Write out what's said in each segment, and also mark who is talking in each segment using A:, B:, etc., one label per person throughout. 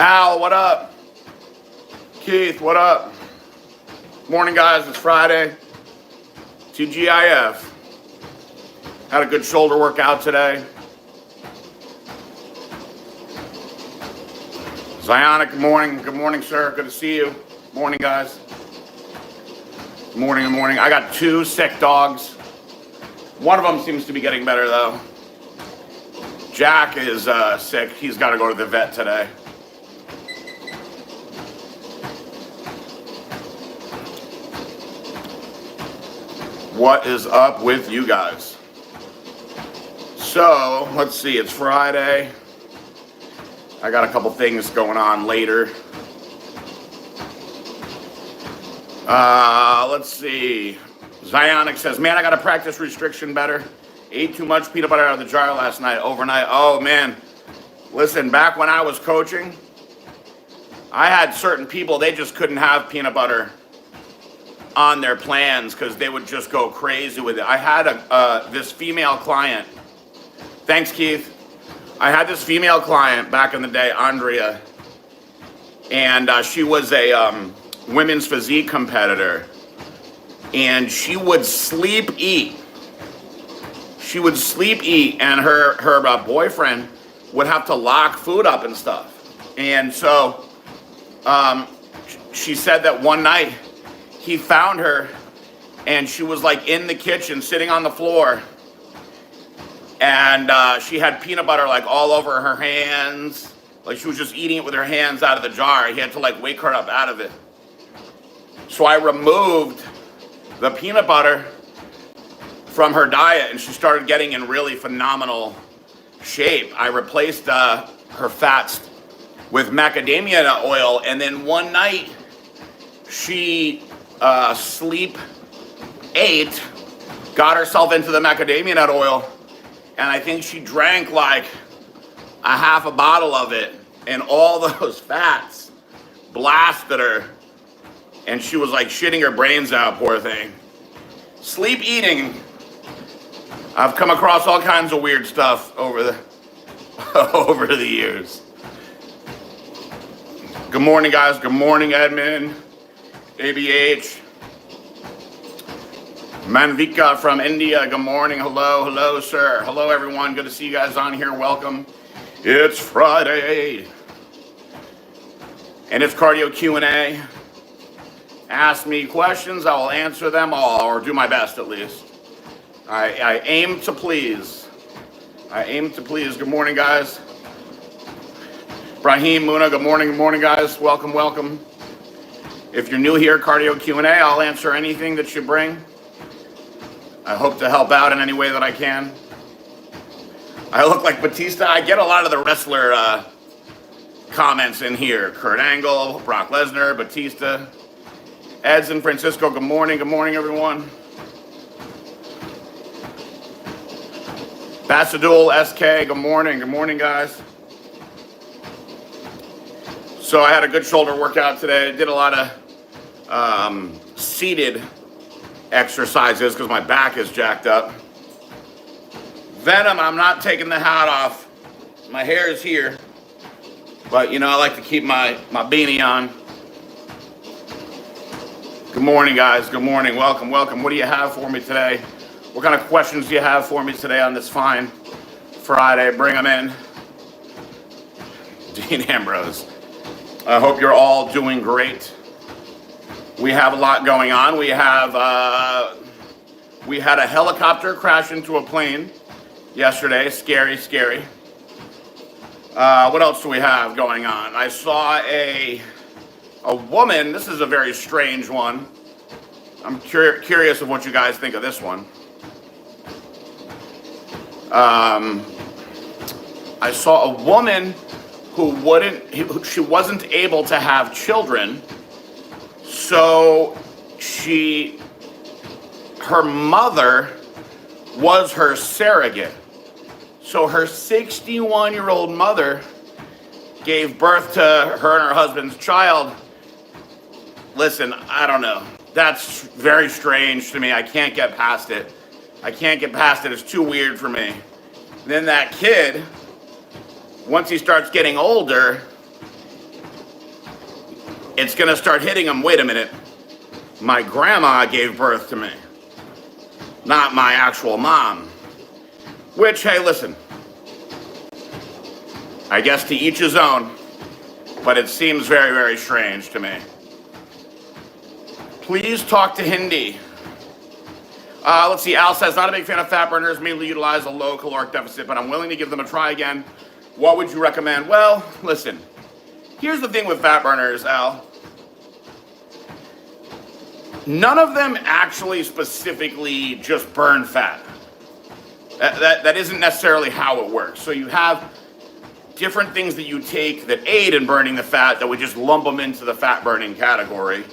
A: Al, what up? Keith, what up? Morning, guys. It's Friday. TGIF. Had a good shoulder workout today. Zionic, good morning. Good morning, sir. Good to see you. Morning, guys. Morning, good morning. I got 2 sick dogs. One of them seems to be getting better, though. Jack is sick. He's got to go to the vet today. What is up with you guys? So, let's see. It's Friday. I got a couple things going on later. Let's see. Zionic says, man, I got to practice restriction better. Ate too much peanut butter out of the jar last night, overnight. Oh, man. Listen, back when I was coaching, I had certain people, they just couldn't have peanut butter on their plans because they would just go crazy with it. I had this female client. Thanks, Keith. I had this female client back in the day, Andrea, and she was a women's physique competitor, and she would sleep eat. She would sleep eat, and her boyfriend would have to lock food up and stuff. And so she said that one night he found her, and she was like in the kitchen sitting on the floor, and she had peanut butter like all over her hands, like she was just eating it with her hands out of the jar. He had to like wake her up out of it. So I removed the peanut butter from her diet, and she started getting in really phenomenal shape. I replaced her fats with macadamia nut oil, and then one night she sleep ate, got herself into the macadamia nut oil, and I think she drank like a half a bottle of it, and all those fats blasted her, and she was like shitting her brains out, poor thing. Sleep eating. I've come across all kinds of weird stuff over the years. Good morning, guys. Good morning, Edmund. ABH. Manvika from India. Good morning. Hello. Hello, sir. Hello, everyone. Good to see you guys on here. Welcome. It's Friday. And it's cardio Q&A. Ask me questions. I will answer them all, or do my best at least. I aim to please. I aim to please. Good morning, guys. Brahim, Muna, good morning, guys. Welcome, welcome. If you're new here, cardio Q&A, I'll answer anything that you bring. I hope to help out in any way that I can. I look like Batista. I get a lot of the wrestler comments in here. Kurt Angle, Brock Lesnar, Batista. Eds and Francisco, good morning. Good morning, everyone. Basadul, SK, good morning. Good morning, guys. So I had a good shoulder workout today. I did a lot of seated exercises because my back is jacked up. Venom, I'm not taking the hat off. My hair is here. But, you know, I like to keep my beanie on. Good morning, guys. Good morning. Welcome, welcome. What do you have for me today? What kind of questions do you have for me today on this fine Friday? Bring them in. Dean Ambrose. I hope you're all doing great. We have a lot going on. We had a helicopter crash into a plane yesterday. Scary, scary. What else do we have going on? I saw a woman. This is a very strange one. I'm curious of what you guys think of this one. I saw a woman she wasn't able to have children, so her mother was her surrogate. So her 61-year-old mother gave birth to her and her husband's child. Listen, I don't know. That's very strange to me. I can't get past it. It's too weird for me. Then that kid, once he starts getting older, it's going to start hitting them. Wait a minute. My grandma gave birth to me, not my actual mom. Which, hey, listen, I guess to each his own, but it seems very, very strange to me. Please talk to Hindi. Let's see, Al says, not a big fan of fat burners, mainly utilize a low caloric deficit, but I'm willing to give them a try again. What would you recommend? Well, listen, here's the thing with fat burners, Al. None of them actually specifically just burn fat. That isn't necessarily how it works. So you have different things that you take that aid in burning the fat that would just lump them into the fat burning category.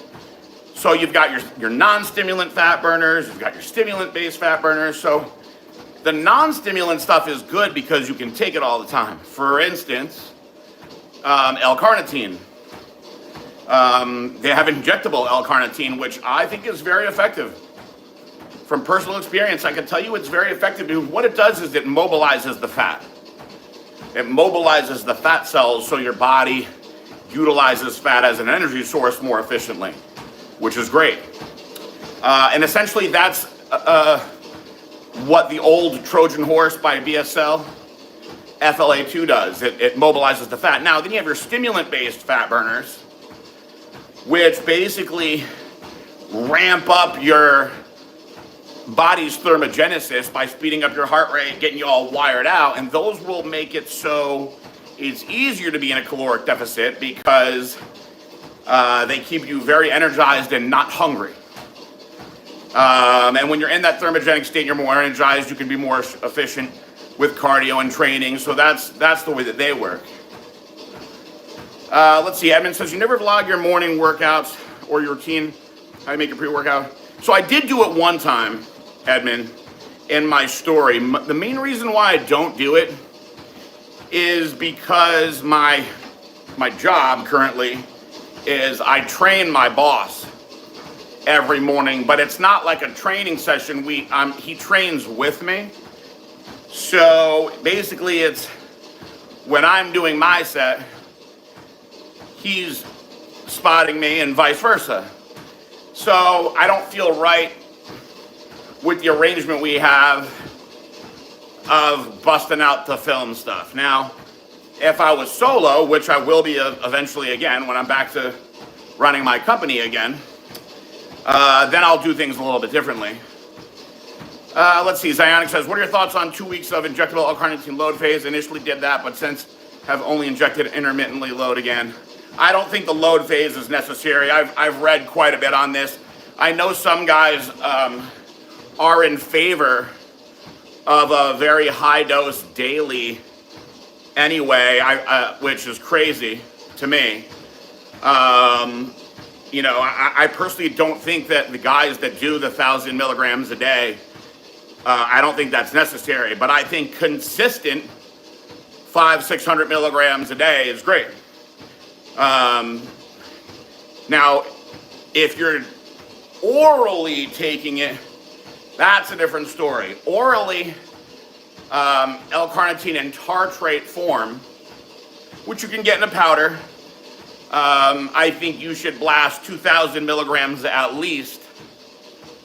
A: So you've got your non-stimulant fat burners, you've got your stimulant-based fat burners. So the non-stimulant stuff is good because you can take it all the time. For instance, L-carnitine. They have injectable L-carnitine, which I think is very effective. From personal experience, I can tell you it's very effective because what it does is it mobilizes the fat. It mobilizes the fat cells so your body utilizes fat as an energy source more efficiently, which is great. And essentially that's what the old Trojan horse by BSL, FLA2 does. It mobilizes the fat. Now, then you have your stimulant-based fat burners, which basically ramp up your body's thermogenesis by speeding up your heart rate, getting you all wired out, and those will make it so it's easier to be in a caloric deficit because they keep you very energized and not hungry. And when you're in that thermogenic state, you're more energized, you can be more efficient with cardio and training, so that's the way that they work. Let's see, Edmund says, you never vlog your morning workouts or your routine, how you make your pre-workout. So I did do it one time, Edmund, in my story. The main reason why I don't do it is because my job currently is I train my boss every morning, but it's not like a training session. He trains with me. So basically it's when I'm doing my set, he's spotting me and vice versa. So I don't feel right with the arrangement we have of busting out the film stuff. Now, if I was solo, which I will be eventually again when I'm back to running my company again, then I'll do things a little bit differently. Let's see, Zionic says, what are your thoughts on 2 weeks of injectable L-carnitine load phase? Initially did that, but since have only injected intermittently load again. I don't think the load phase is necessary. I've read quite a bit on this. I know some guys are in favor of a very high dose daily anyway, which is crazy to me. You know, I personally don't think that the guys that do the 1,000 milligrams a day, I don't think that's necessary, but I think consistent 500-600 milligrams a day is great. Now, if you're orally taking it, that's a different story. Orally, L-carnitine in tartrate form, which you can get in a powder, I think you should blast 2,000 milligrams at least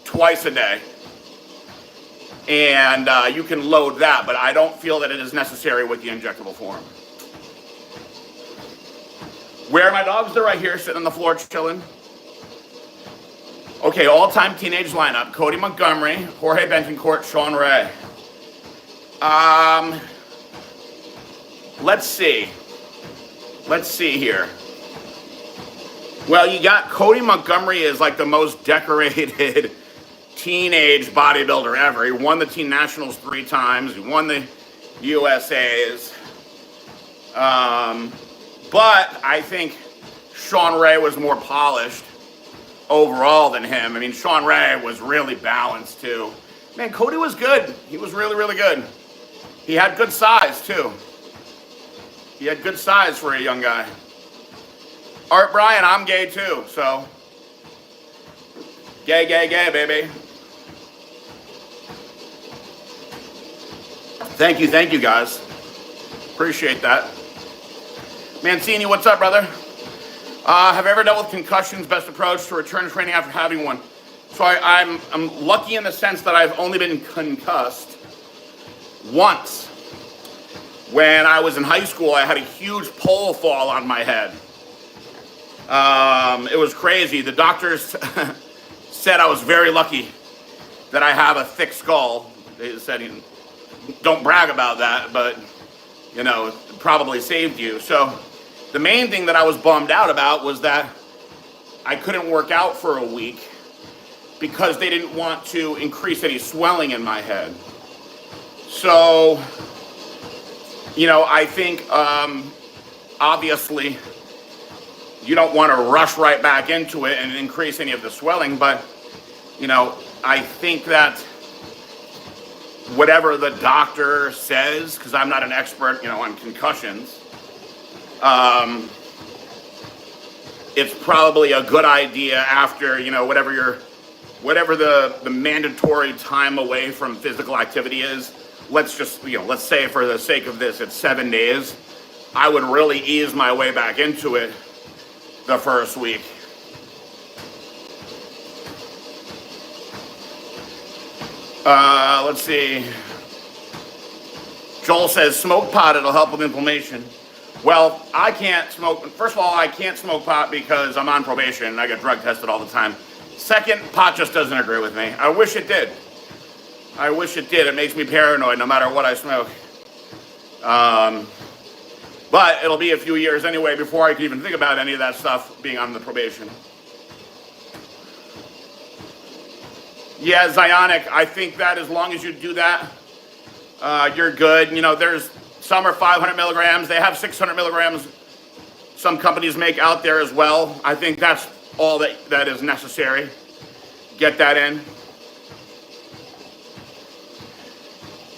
A: twice a day. And you can load that, but I don't feel that it is necessary with the injectable form. Where are my dogs? They're right here, sitting on the floor, chilling. Okay, all-time teenage lineup. Cody Montgomery, Jorge Betancourt, Sean Ray. Let's see. Let's see here. Well, you got Cody Montgomery is like the most decorated teenage bodybuilder ever. He won the teen nationals 3 times. He won the USAs. But I think Sean Ray was more polished overall than him. I mean, Sean Ray was really balanced too. Man, Cody was good. He was really, really good. He had good size too. He had good size for a young guy. Art Brian, I'm gay too, so. Gay, gay, gay, baby. Thank you guys. Appreciate that. Mancini, what's up, brother? Have I ever dealt with concussions? Best approach to return to training after having one. So I'm lucky in the sense that I've only been concussed once. When I was in high school, I had a huge pole fall on my head. It was crazy. The doctors said I was very lucky that I have a thick skull. They said, don't brag about that, but, it probably saved you. So the main thing that I was bummed out about was that I couldn't work out for a week because they didn't want to increase any swelling in my head. So, I think, obviously, you don't want to rush right back into it and increase any of the swelling, but, I think that whatever the doctor says, because I'm not an expert, on concussions, it's probably a good idea after, whatever the mandatory time away from physical activity is. Let's just, let's say for the sake of this, it's 7 days. I would really ease my way back into it the first week. Let's see. Joel says, smoke pot, it'll help with inflammation. Well, I can't smoke. First of all, I can't smoke pot because I'm on probation and I get drug tested all the time. Second, pot just doesn't agree with me. I wish it did. It makes me paranoid no matter what I smoke. But it'll be a few years anyway before I can even think about any of that stuff being on the probation. Yeah, Zionic, I think that as long as you do that, you're good. There's some are 500 milligrams. They have 600 milligrams. Some companies make out there as well. I think that's all that is necessary. Get that in.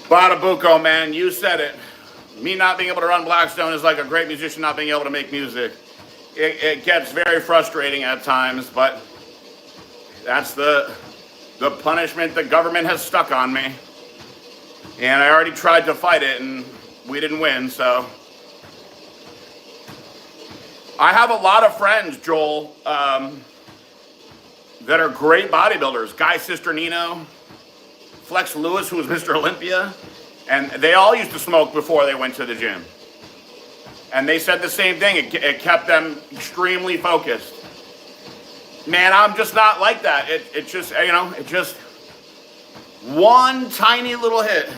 A: Badabuco, man, you said it. Me not being able to run Blackstone is like a great musician not being able to make music. It gets very frustrating at times, but that's the punishment the government has stuck on me. And I already tried to fight it, and we didn't win, so. I have a lot of friends, Joel, that are great bodybuilders. Guy Cisternino, Flex Lewis, who was Mr. Olympia, and they all used to smoke before they went to the gym. And they said the same thing. It kept them extremely focused. Man, I'm just not like that. It just one tiny little hit,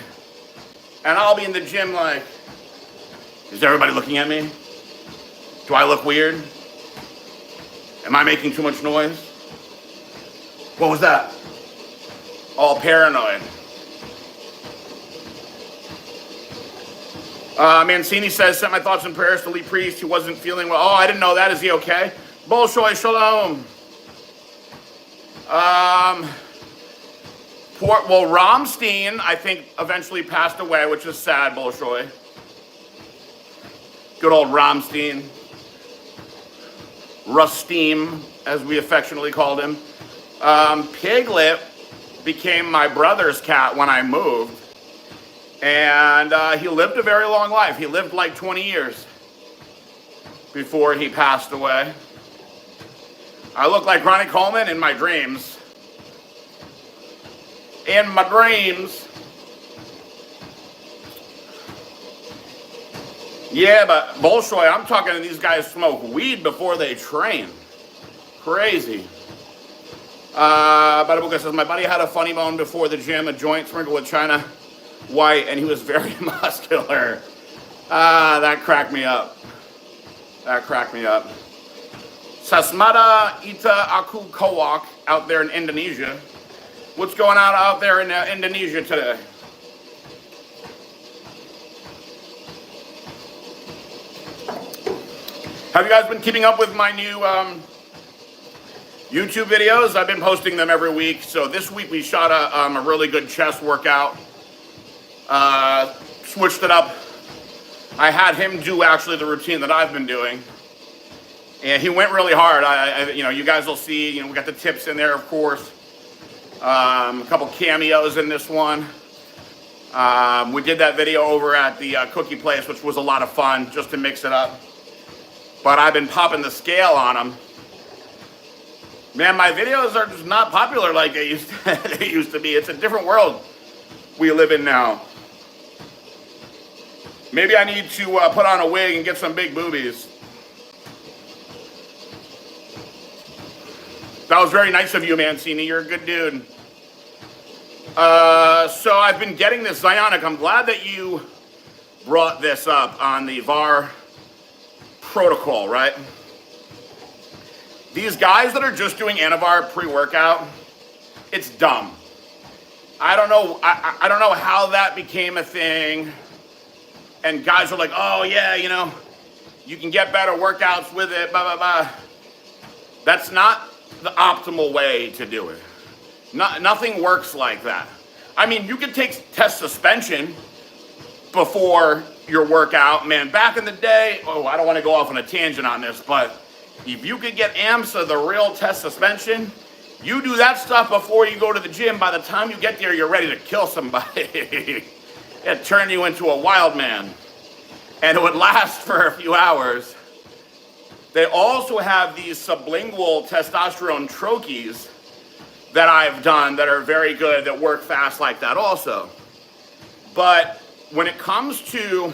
A: and I'll be in the gym like, is everybody looking at me? Do I look weird? Am I making too much noise? What was that? All paranoid. Mancini says, sent my thoughts and prayers to Lee Priest. He wasn't feeling well. Oh, I didn't know that. Is he okay? Bolshoi Shalom. Ramstein, I think, eventually passed away, which is sad, Bolshoi. Good old Ramstein. Rustim, as we affectionately called him. Piglet became my brother's cat when I moved. And he lived a very long life. He lived like 20 years before he passed away. I look like Ronnie Coleman in my dreams. In my dreams. Yeah, but Bolshoi, I'm talking to these guys smoke weed before they train. Crazy. Badabuka says, my buddy had a funny bone before the gym, a joint sprinkled with China White, and he was very muscular. That cracked me up. Sasmada Ita Aku Kowak out there in Indonesia. What's going on out there in Indonesia today? Have you guys been keeping up with my new YouTube videos? I've been posting them every week. So this week we shot a really good chest workout. Switched it up. I had him do actually the routine that I've been doing. And he went really hard. You guys will see, we got the tips in there, of course. A couple cameos in this one. We did that video over at the cookie place, which was a lot of fun, just to mix it up. but I've been popping the scale on them. Man, my videos are just not popular like they used to be. It's a different world we live in now. Maybe I need to put on a wig and get some big boobies. That was very nice of you, Mancini. You're a good dude. So I've been getting this Zionic. I'm glad that you brought this up on the VAR protocol, right? These guys that are just doing Anavar pre-workout, it's dumb. I don't know. I don't know how that became a thing. And guys are like, oh yeah, you know, you can get better workouts with it, blah, blah, blah. That's not the optimal way to do it. Nothing works like that. I mean, you could take test suspension before your workout. Man, back in the day, I don't want to go off on a tangent on this, but if you could get AMSA, the real test suspension, you do that stuff before you go to the gym. By the time you get there, you're ready to kill somebody. It turned you into a wild man. And it would last for a few hours. They also have these sublingual testosterone trochees that I've done that are very good, that work fast like that also. But when it comes to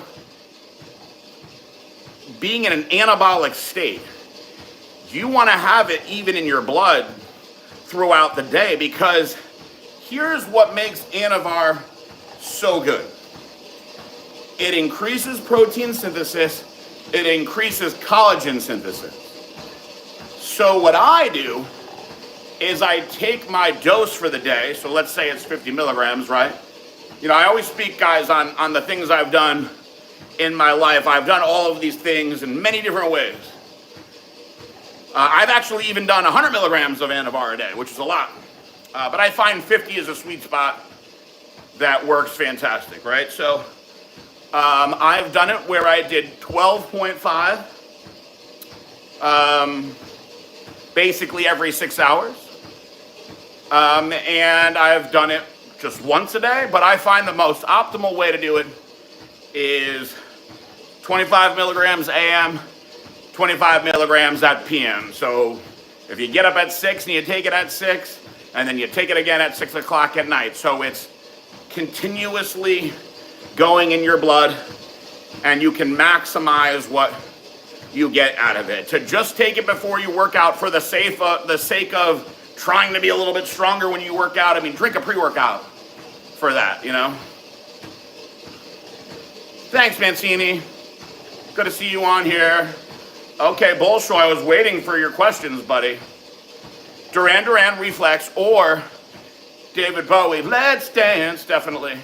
A: being in an anabolic state, you want to have it even in your blood throughout the day, because here's what makes Anavar so good. It increases protein synthesis, it increases collagen synthesis. So what I do is I take my dose for the day, so let's say it's 50 milligrams, right? You know, I always speak, guys, on the things I've done in my life. I've done all of these things in many different ways. I've actually even done 100 milligrams of Anavar a day, which is a lot. But I find 50 is a sweet spot that works fantastic, right? So I've done it where I did 12.5 basically every 6 hours. And I've done it just once a day, but I find the most optimal way to do it is 25 milligrams AM, 25 milligrams at PM. So if you get up at 6 and you take it at 6, and then you take it again at 6 o'clock at night. So it's continuously going in your blood, and you can maximize what you get out of it. To just take it before you work out for the sake of trying to be a little bit stronger when you work out. I mean, drink a pre-workout for that, you know? Thanks, Mancini. Good to see you on here. Okay, Bolshoi, I was waiting for your questions, buddy. Duran Duran Reflex or David Bowie, Let's Dance, definitely.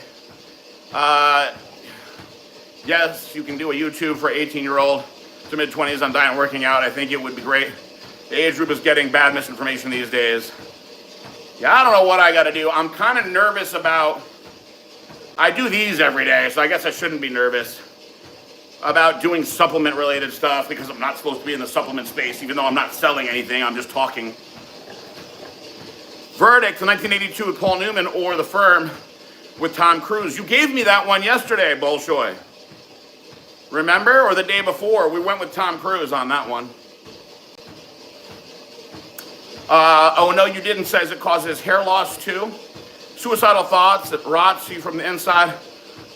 A: Yes, you can do a YouTube for 18-year-old to mid-20s on diet and working out. I think it would be great. The age group is getting bad misinformation these days. Yeah, I don't know what I got to do. I'm kind of nervous about, I do these every day, so I guess I shouldn't be nervous about doing supplement-related stuff, because I'm not supposed to be in the supplement space, even though I'm not selling anything, I'm just talking. Verdict, 1982 with Paul Newman, or The Firm with Tom Cruise. You gave me that one yesterday, Bolshoi. Remember? Or the day before, we went with Tom Cruise on that one. Oh, no, you didn't, says it causes hair loss too. Suicidal thoughts that rots you from the inside,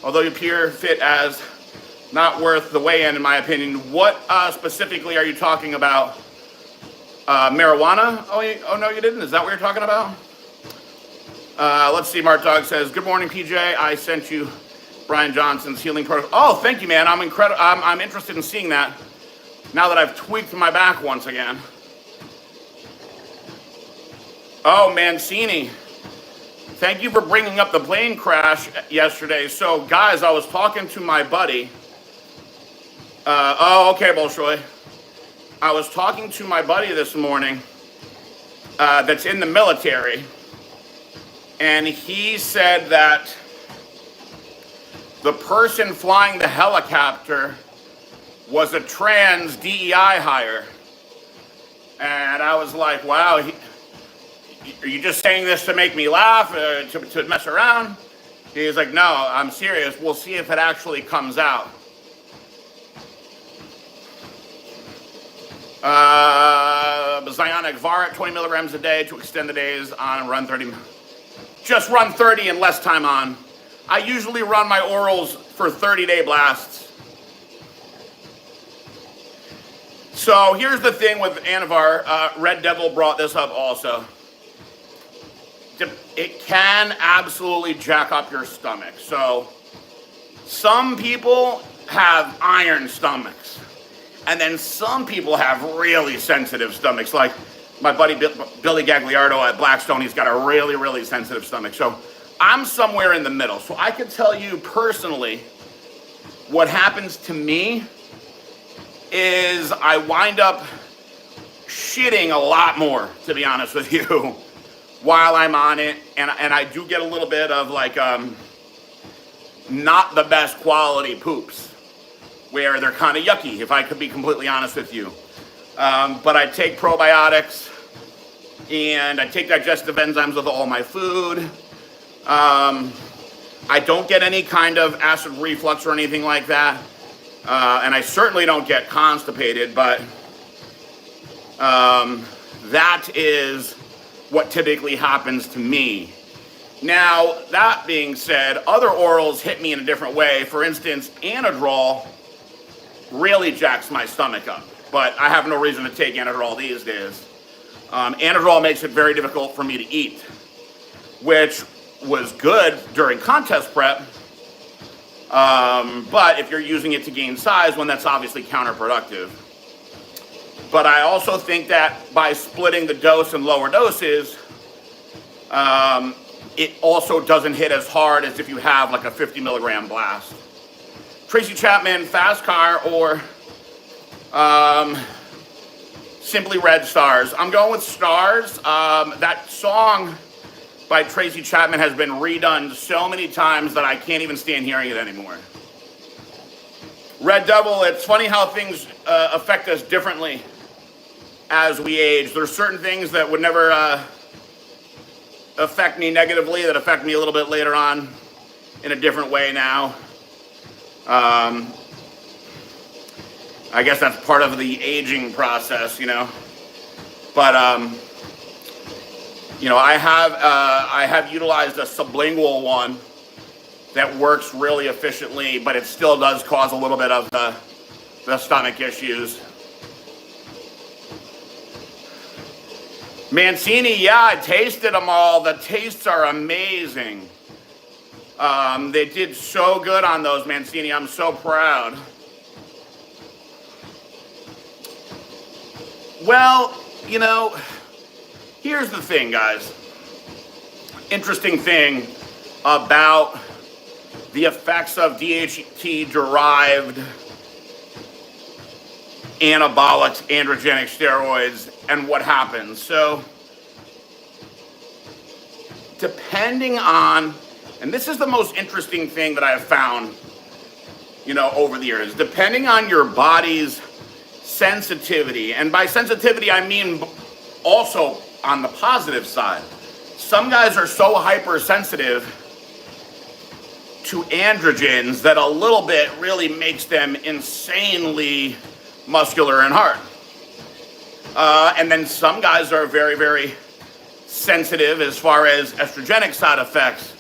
A: although you appear fit as not worth the weigh-in my opinion. What specifically are you talking about? Marijuana? Oh, no, you didn't? Is that what you're talking about? Let's see, Mark Dog says, good morning, PJ. I sent you Brian Johnson's healing protocol. Oh, thank you, man. I'm interested in seeing that now that I've tweaked my back once again. Oh, Mancini. Thank you for bringing up the plane crash yesterday. So, guys, I was talking to my buddy. Okay, Bolshoi. I was talking to my buddy this morning that's in the military, and he said that the person flying the helicopter was a trans DEI hire. And I was like, wow, are you just saying this to make me laugh, to mess around? He's like, no, I'm serious. We'll see if it actually comes out. Bionic VAR at 20 milligrams a day to extend the days on, run 30. Just run 30 and less time on. I usually run my orals for 30-day blasts. So here's the thing with Anavar. Red Devil brought this up also. It can absolutely jack up your stomach. So some people have iron stomachs. And then some people have really sensitive stomachs. Like my buddy Billy Gagliardo at Blackstone, he's got a really, really sensitive stomach. So I'm somewhere in the middle. So I can tell you personally, what happens to me is I wind up shitting a lot more, to be honest with you, while I'm on it. And I do get a little bit of like not the best quality poops, where they're kind of yucky, if I could be completely honest with you. But I take probiotics, and I take digestive enzymes with all my food. I don't get any kind of acid reflux or anything like that. And I certainly don't get constipated, but that is what typically happens to me. Now, that being said, other orals hit me in a different way. For instance, Anadrol really jacks my stomach up, but I have no reason to take Anadrol these days. Anadrol makes it very difficult for me to eat, which was good during contest prep, but if you're using it to gain size, well, that's obviously counterproductive. But I also think that by splitting the dose in lower doses, it also doesn't hit as hard as if you have like a 50 milligram blast. Tracy Chapman, Fast Car, or simply Red Stars. I'm going with Stars. That song by Tracy Chapman has been redone so many times that I can't even stand hearing it anymore. Red Devil, it's funny how things affect us differently as we age. There's certain things that would never affect me negatively that affect me a little bit later on in a different way now. I guess that's part of the aging process, you know. But you know, I have utilized a sublingual one that works really efficiently, but it still does cause a little bit of the stomach issues. Mancini, yeah, I tasted them all. The tastes are amazing. They did so good on those, Mancini. I'm so proud. Well, you know, here's the thing, guys. Interesting thing about the effects of DHT-derived anabolic androgenic steroids and what happens. So, depending on, and this is the most interesting thing that I have found, you know, over the years, depending on your body's sensitivity, and by sensitivity I mean also on the positive side. Some guys are so hypersensitive to androgens that a little bit really makes them insanely muscular and hard. And then some guys are very, very sensitive as far as estrogenic side effects,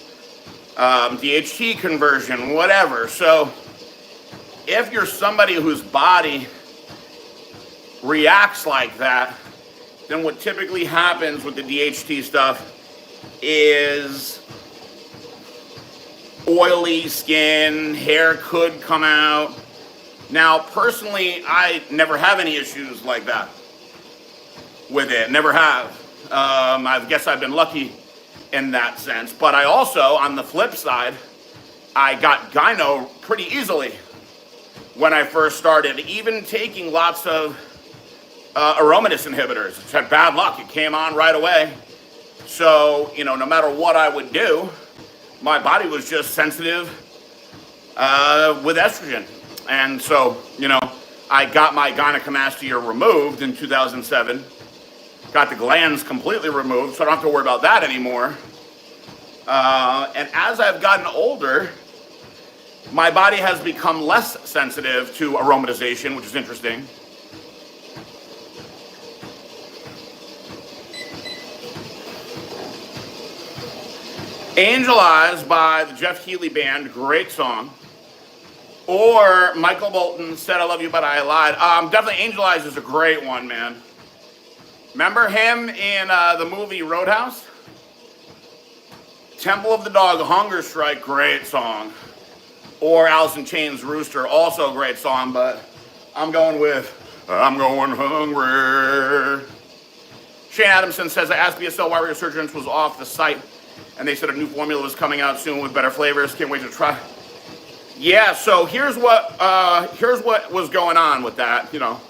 A: DHT conversion, whatever. So if you're somebody whose body reacts like that, then what typically happens with the DHT stuff is oily skin, hair could come out. Now, personally, I never have any issues like that with it. Never have. I guess I've been lucky in that sense. But I also, on the flip side, I got gyno pretty easily when I first started, even taking lots of aromatase inhibitors. It's had bad luck. It came on right away. So, you know, no matter what I would do, my body was just sensitive with estrogen. And so, you know, I got my gynecomastia removed in 2007. Got the glands completely removed, so I don't have to worry about that anymore. And as I've gotten older, my body has become less sensitive to aromatization, which is interesting. Angel Eyes by the Jeff Healey Band, great song. Or Michael Bolton, Said I Love You But I Lied. Definitely Angel Eyes is a great one, man. Remember him in the movie Roadhouse? Temple of the Dog, Hunger Strike, great song. Or Alice in Chains, Rooster, also a great song, but I'm going with I'm Going Hungry. Shane Adamson says, I asked BSL why Resurgence was off the site, and they said a new formula was coming out soon with better flavors. Can't wait to try. Yeah, so here's what was going on with that. You know,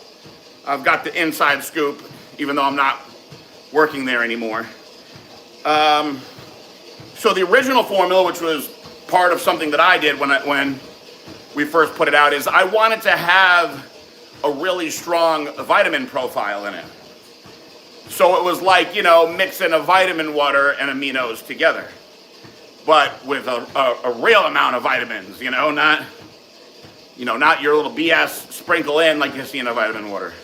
A: I've got the inside scoop, even though I'm not working there anymore. So the original formula, which was part of something that I did when we first put it out, is I wanted to have a really strong vitamin profile in it. So it was like, you know, mixing a vitamin water and aminos together, but with a real amount of vitamins, you know, not your little BS sprinkle in like you see in a vitamin water.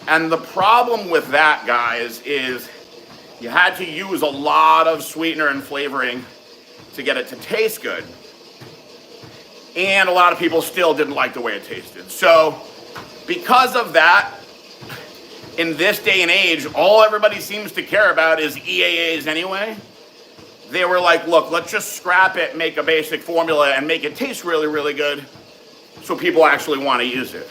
A: And the problem with that, guys, is you had to use a lot of sweetener and flavoring to get it to taste good. And a lot of people still didn't like the way it tasted. So because of that, in this day and age, all everybody seems to care about is EAAs anyway. They were like, look, let's just scrap it, make a basic formula, and make it taste really, really good so people actually want to use it.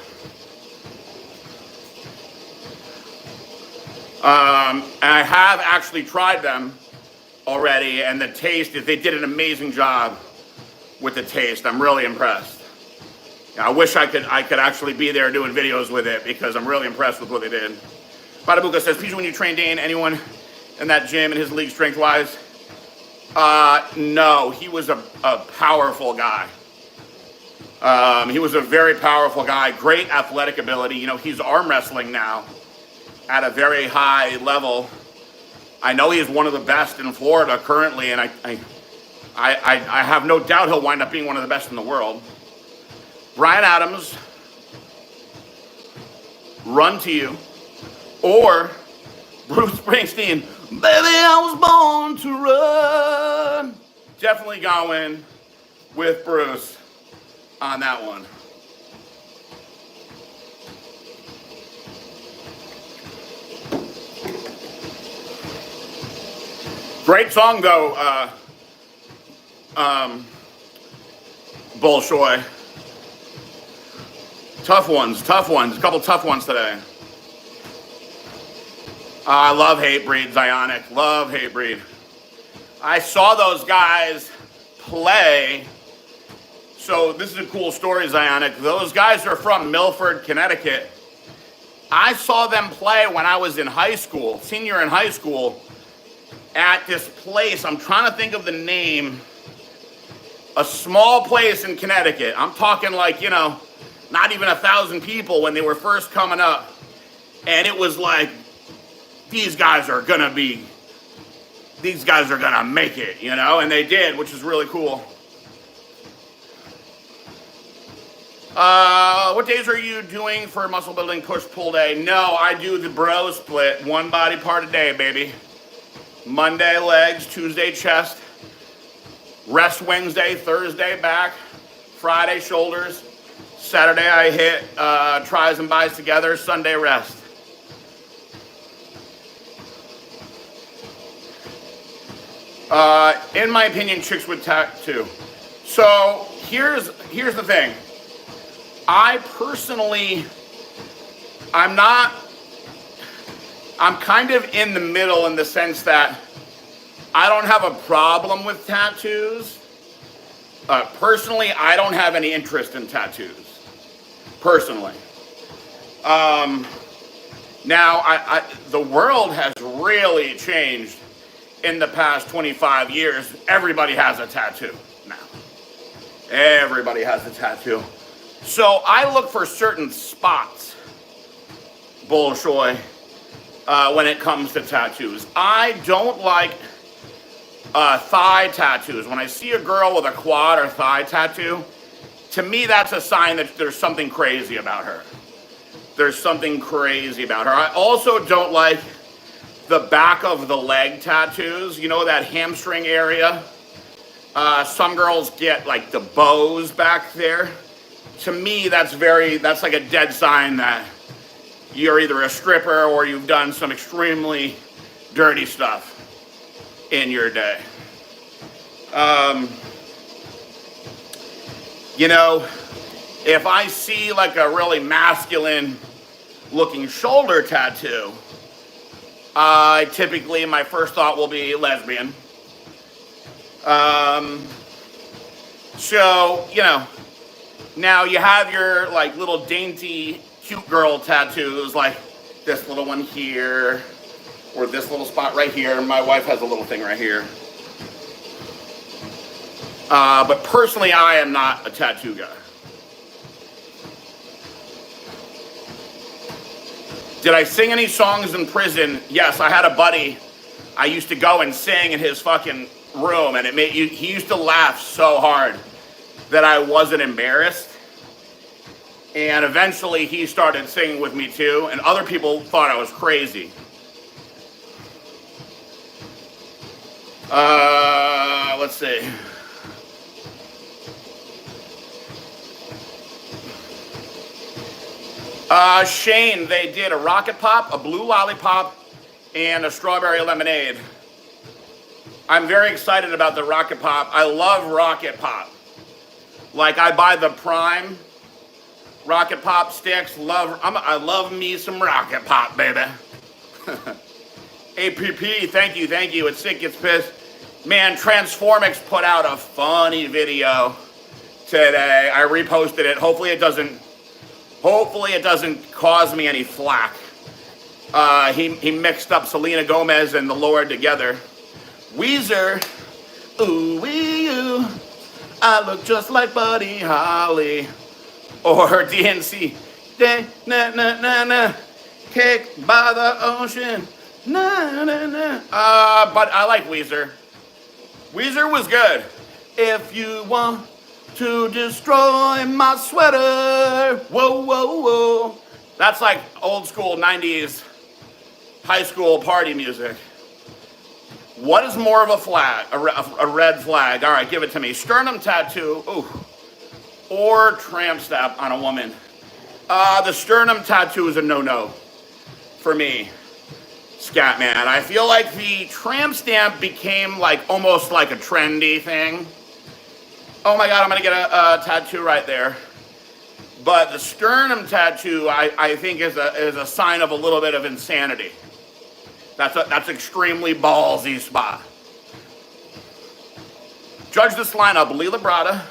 A: And I have actually tried them already, and the taste, they did an amazing job with the taste. I'm really impressed. I wish I could actually be there doing videos with it, because I'm really impressed with what they did. Bodybuilder says, Peter, when you train Dane, anyone in that gym in his league strength-wise? No, he was a powerful guy. He was a very powerful guy, great athletic ability. You know, he's arm wrestling now at a very high level. I know he is one of the best in Florida currently, and I have no doubt he'll wind up being one of the best in the world. Brian Adams, Run to You, or Bruce Springsteen, Baby, I was born to run. Definitely going with Bruce on that one. Great song though, Bolshoi. Tough ones, a couple tough ones today. I love Hatebreed, Zionic, love Hatebreed. I saw those guys play. So this is a cool story, Zionic. Those guys are from Milford, Connecticut. I saw them play when I was in high school, senior in high school, at this place. I'm trying to think of the name. A small place in Connecticut. I'm talking like, you know, not even 1,000 people when they were first coming up. And it was like, these guys are gonna make it, you know? And they did, which is really cool. What days are you doing for muscle building push-pull day? No, I do the bro split, one body part a day, baby. Monday, legs, Tuesday, chest. Rest Wednesday, Thursday, back. Friday, shoulders. Saturday, I hit tris and bis together. Sunday, rest. In my opinion, chicks with tattoo. So here's the thing. I personally, I'm kind of in the middle in the sense that I don't have a problem with tattoos. Personally, I don't have any interest in tattoos. Personally. Now, the world has really changed in the past 25 years. Everybody has a tattoo now. Everybody has a tattoo. So I look for certain spots, Bolshoi, when it comes to tattoos. I don't like thigh tattoos. When I see a girl with a quad or thigh tattoo, to me that's a sign that there's something crazy about her. There's something crazy about her. I also don't like the back of the leg tattoos. You know, that hamstring area Some girls get like the bows back there. To me, that's like a dead sign that you're either a stripper or you've done some extremely dirty stuff in your day. You know, if I see like a really masculine looking shoulder tattoo, typically my first thought will be lesbian. So, you know, now you have your like little dainty cute girl tattoos, like this little one here, or this little spot right here. My wife has a little thing right here. But personally, I am not a tattoo guy. Did I sing any songs in prison? Yes, I had a buddy. I used to go and sing in his fucking room, and he used to laugh so hard that I wasn't embarrassed. And eventually he started singing with me too, and other people thought I was crazy. Let's see. Shane, they did a rocket pop, a blue lollipop, and a strawberry lemonade. I'm very excited about the rocket pop. I love rocket pop. Like, I buy the prime rocket pop sticks. I love me some rocket pop, baby. APP, thank you. It's sick, it's pissed. Man, Transformix put out a funny video today. I reposted it. Hopefully it doesn't cause me any flack. He mixed up Selena Gomez and the Lord together. Weezer, ooh wee you, I look just like Buddy Holly. Or DNC, na na na na, kicked by the ocean, na na na. But I like Weezer. Weezer was good. If you want to destroy my sweater, whoa, whoa, whoa. That's like old school 90s high school party music. What is more of a flag? A red flag. All right, give it to me. Sternum tattoo, ooh, or tramp stamp on a woman. The sternum tattoo is a no-no for me, Scatman. I feel like the tramp stamp became like almost like a trendy thing. Oh my God, I'm gonna get a tattoo right there. But the sternum tattoo, I think is a sign of a little bit of insanity. That's extremely ballsy spot. Judge this lineup: Lee Labrada,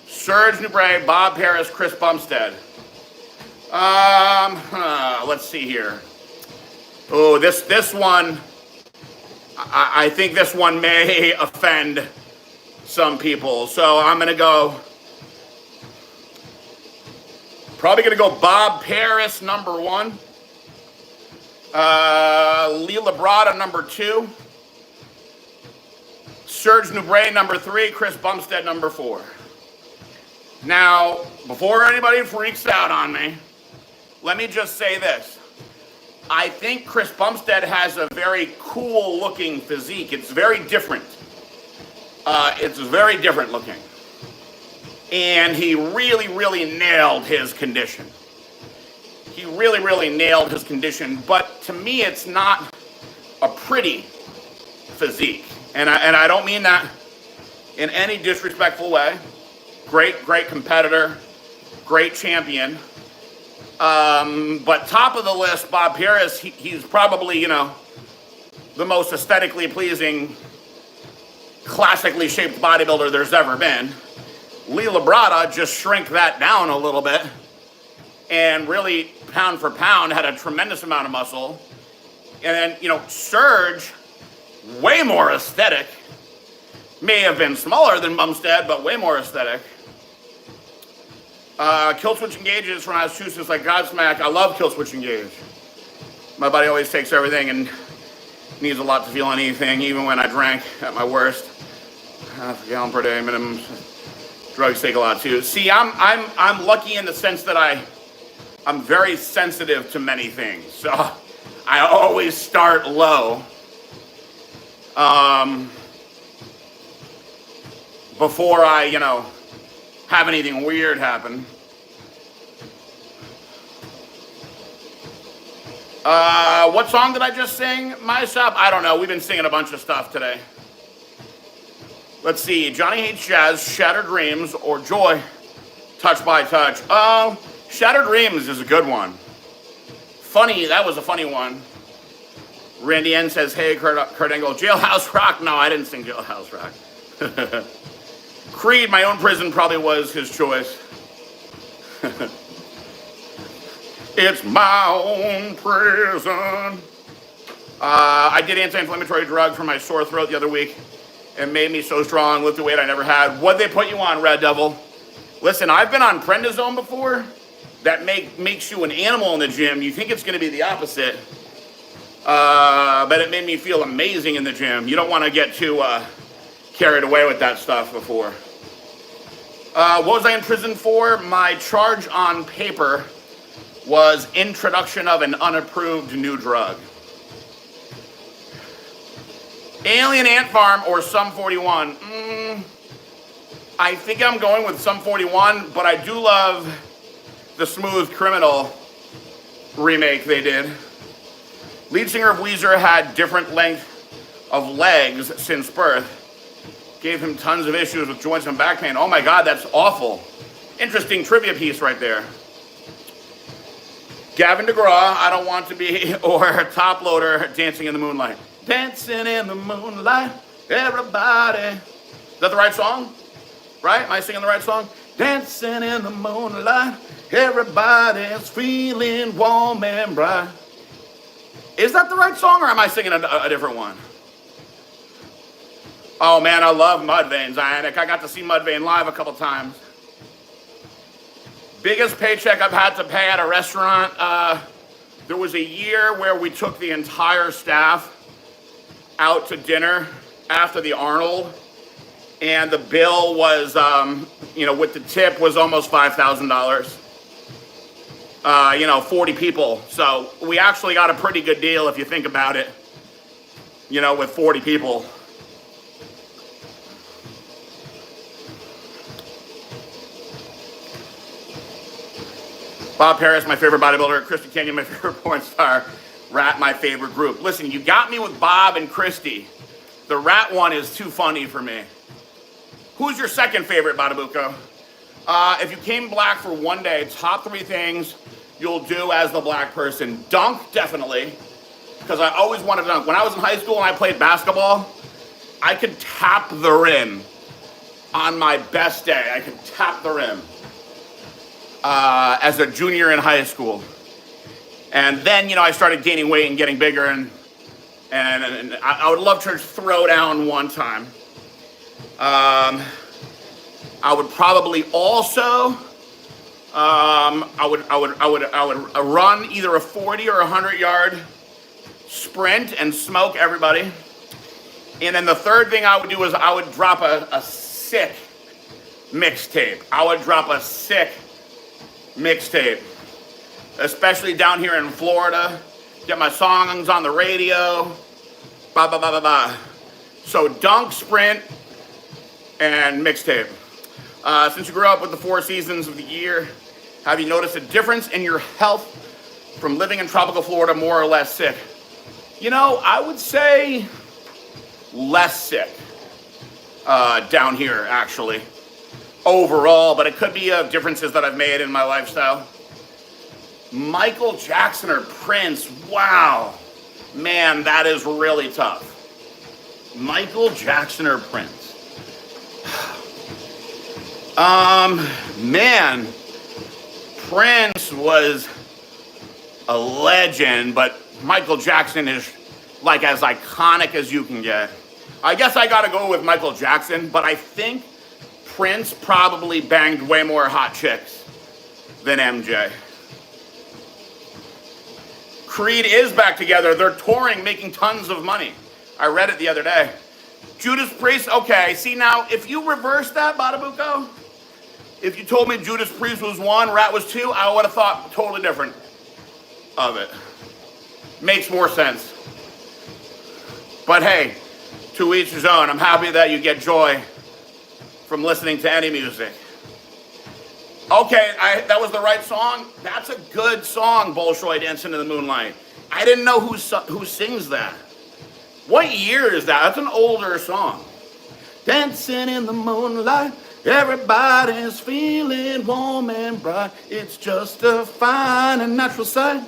A: Serge Nubret, Bob Harris, Chris Bumstead. Let's see here. Oh, this one, I think this one may offend some people. So I'm probably gonna go Bob Harris number 1. Lee Labrada number 2. Serge Nubret number 3. Chris Bumstead number 4. Now, before anybody freaks out on me, let me just say this. I think Chris Bumstead has a very cool looking physique. It's very different. It's very different looking. And he really, really nailed his condition. He really, really nailed his condition. But to me, it's not a pretty physique. And I don't mean that in any disrespectful way. Great competitor. Great champion. But top of the list, Bob Harris, he's probably, the most aesthetically pleasing, classically shaped bodybuilder there's ever been. Lee Labrada just shrank that down a little bit and really, pound for pound, had a tremendous amount of muscle. And then, Serge, way more aesthetic. May have been smaller than Bumstead, but way more aesthetic. Kill switch engages from Massachusetts like Godsmack. I love kill switch engage. My body always takes everything and needs a lot to feel anything, even when I drank at my worst. Half a gallon per day minimum. Drugs take a lot too. See, I'm lucky in the sense that I'm very sensitive to many things. So I always start low. before I, have anything weird happen. What song did I just sing? Myself? I don't know. We've been singing a bunch of stuff today. Let's see. Johnny Hates Jazz, Shattered Dreams, or Joy, Touch by Touch. Oh, Shattered Dreams is a good one. Funny. That was a funny one. Randy N says, hey, Kurt Angle, Jailhouse Rock. No, I didn't sing Jailhouse Rock. Creed, My Own Prison, probably was his choice. It's my own prison. I did anti-inflammatory drug for my sore throat the other week. It made me so strong, lifted weight I never had. What'd they put you on, Red Devil? Listen, I've been on prednisone before. That makes you an animal in the gym. You think it's going to be the opposite. But it made me feel amazing in the gym. You don't want to get too carried away with that stuff before. What was I in prison for? My charge on paper was introduction of an unapproved new drug. Alien Ant Farm or Sum 41? I think I'm going with Sum 41, but I do love the Smooth Criminal remake they did. Lead singer of Weezer had different length of legs since birth. Gave him tons of issues with joints and back pain. Oh my God, that's awful. Interesting trivia piece right there. Gavin DeGraw, I Don't Want to Be, or Top Loader, Dancing in the Moonlight. Dancing in the moonlight, everybody. Is that the right song? Right? Am I singing the right song? Dancing in the moonlight, everybody's feeling warm and bright. Is that the right song, or am I singing a different one? Oh man, I love Mudvayne, Zionic. I got to see Mudvayne live a couple times. Biggest paycheck I've had to pay at a restaurant. There was a year where we took the entire staff out to dinner after the Arnold, and the bill was, with the tip was almost $5,000. 40 people. So we actually got a pretty good deal if you think about it, with 40 people. Bob Harris, my favorite bodybuilder. Christy Kenyon, my favorite porn star. Rat, my favorite group. Listen, you got me with Bob and Christy. The Rat one is too funny for me. Who's your second favorite, Bodybuilder? If you came black for one day, top 3 things you'll do as the black person. Dunk, definitely, because I always wanted to dunk. When I was in high school and I played basketball, I could tap the rim. On my best day, I could tap the rim. As a junior in high school. And then, I started gaining weight and getting bigger, and I would love to throw down one time. I would probably also, I would run either a 40 or 100-yard sprint and smoke everybody. And then the third thing I would do is I would drop a sick mixtape. I would drop a sick mixtape, especially down here in Florida. Get my songs on the radio. So dunk, sprint, and mixtape. Since you grew up with the 4 seasons of the year, have you noticed a difference in your health from living in tropical Florida, more or less sick? I would say less sick down here, actually. Overall, but it could be differences that I've made in my lifestyle. Michael Jackson or Prince? Wow. Man, that is really tough. Michael Jackson or Prince? Man, Prince was a legend, but Michael Jackson is like as iconic as you can get. I guess I gotta go with Michael Jackson, but I think Prince probably banged way more hot chicks than MJ. Creed is back together. They're touring, making tons of money. I read it the other day. Judas Priest, okay. See now, if you reverse that, Badabuko, if you told me Judas Priest was 1, Rat was 2, I would have thought totally different of it. Makes more sense. But hey, to each his own. I'm happy that you get joy from listening to any music. Okay, that was the right song. That's a good song, Bolshoi Dancing in the Moonlight. I didn't know who sings that. What year is that? That's an older song. Dancing in the moonlight, everybody's feeling warm and bright. It's just a fine and natural sight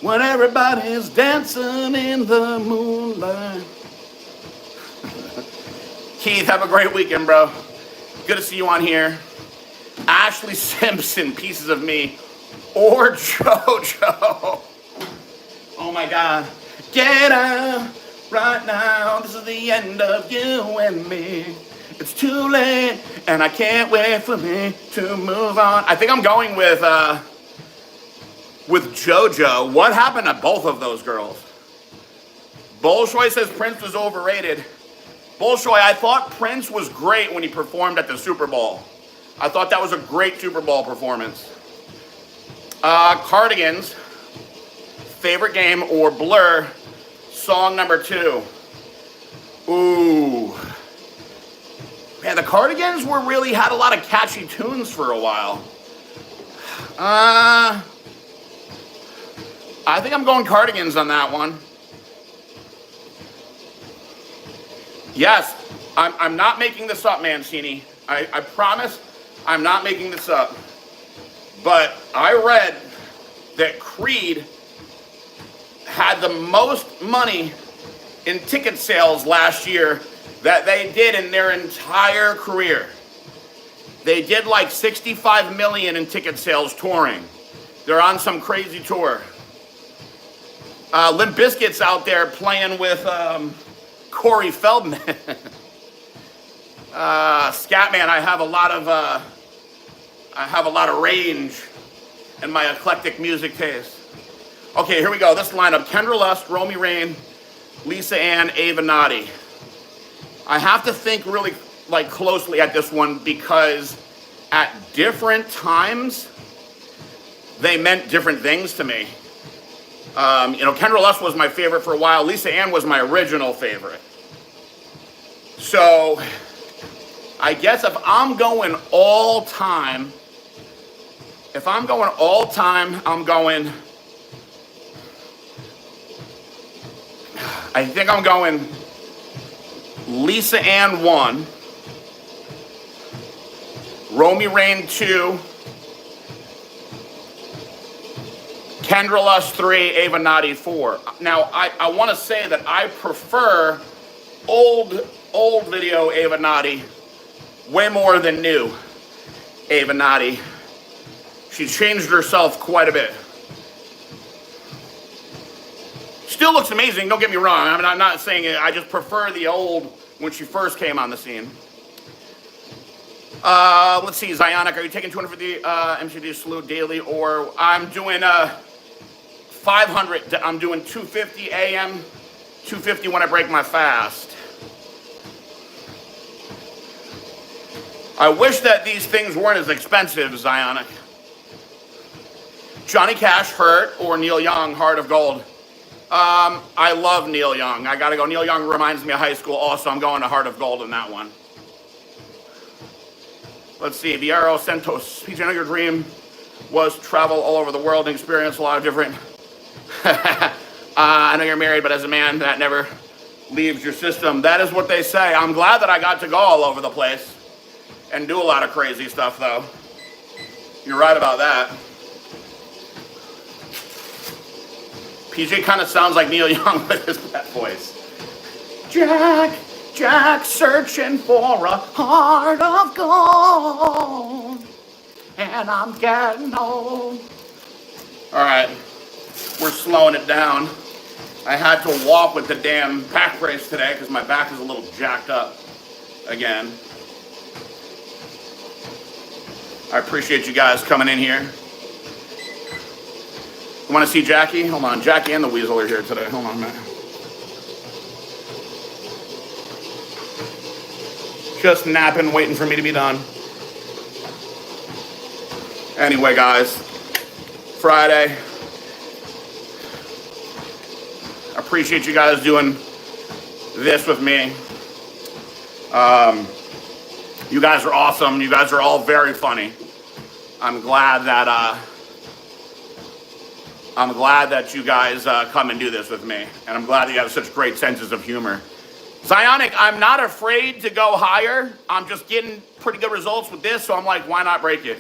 A: when everybody's dancing in the moonlight. Keith, have a great weekend, bro. Good to see you on here. Ashley Simpson, Pieces of Me, or JoJo. Oh my God. Get up right now. This is the end of you and me. It's too late, and I can't wait for me to move on. I think I'm going with JoJo. What happened to both of those girls? Bolshoi says Prince was overrated. Bolshoi, I thought Prince was great when he performed at the Super Bowl. I thought that was a great Super Bowl performance. Cardigans, favorite game or Blur, song number 2. Ooh. Man, the Cardigans really had a lot of catchy tunes for a while. I think I'm going Cardigans on that one. Yes, I'm not making this up, Mancini. I promise I'm not making this up. But I read that Creed had the most money in ticket sales last year that they did in their entire career. They did like 65 million in ticket sales touring. They're on some crazy tour. Limp Bizkit's out there playing with Corey Feldman. Scatman, I have a lot of range in my eclectic music taste. Okay, here we go. This lineup: Kendra Lust, Romy Rain, Lisa Ann, Ava Noddy. I have to think really closely at this one because at different times they meant different things to me. Kendra Lust was my favorite for a while. Lisa Ann was my original favorite. So I guess if I'm going all time, I think I'm going Lisa Ann 1, Romy Rain 2, Kendra Lust 3, Ava Noddy 4. Now, I want to say that I prefer old video Ava Noddy way more than new Ava Noddy. She's changed herself quite a bit. Still looks amazing, don't get me wrong. I mean, I'm not saying it. I just prefer the old when she first came on the scene. Let's see, Zionic, are you taking 250 MCD salute daily, or I'm doing 500, I'm doing 250 AM, 250 when I break my fast. I wish that these things weren't as expensive, Zionic. Johnny Cash, Hurt, or Neil Young, Heart of Gold. I love Neil Young. I gotta go. Neil Young reminds me of high school. Also, I'm going to Heart of Gold in that one. Let's see. Viero Santos. PJ, I know your dream was travel all over the world and experience a lot of different... I know you're married, but as a man, that never leaves your system. That is what they say. I'm glad that I got to go all over the place and do a lot of crazy stuff, though. You're right about that. PJ kind of sounds like Neil Young with his pet voice. Jack, searching for a heart of gold, and I'm getting old. All right, we're slowing it down. I had to walk with the damn back brace today because my back is a little jacked up again. I appreciate you guys coming in here. You want to see Jackie? Hold on. Jackie and the Weasel are here today. Hold on a minute. Just napping, waiting for me to be done. Anyway, guys. Friday. I appreciate you guys doing this with me. You guys are awesome. You guys are all very funny. I'm glad that you guys come and do this with me. And I'm glad that you have such great senses of humor. Zionic, I'm not afraid to go higher. I'm just getting pretty good results with this, so I'm like, why not break it?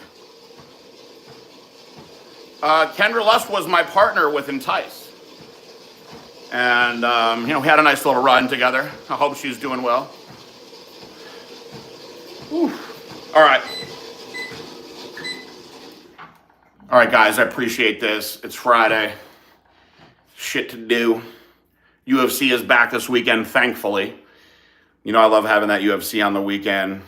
A: Kendra Lust was my partner with Entice. And, we had a nice little run together. I hope she's doing well. Whew. All right. All right, guys, I appreciate this. It's Friday. Shit to do. UFC is back this weekend, thankfully. I love having that UFC on the weekend.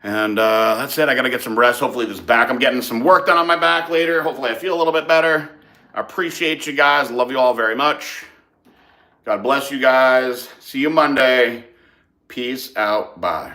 A: And that's it. I got to get some rest. Hopefully this back. I'm getting some work done on my back later. Hopefully I feel a little bit better. I appreciate you guys. Love you all very much. God bless you guys. See you Monday. Peace out. Bye.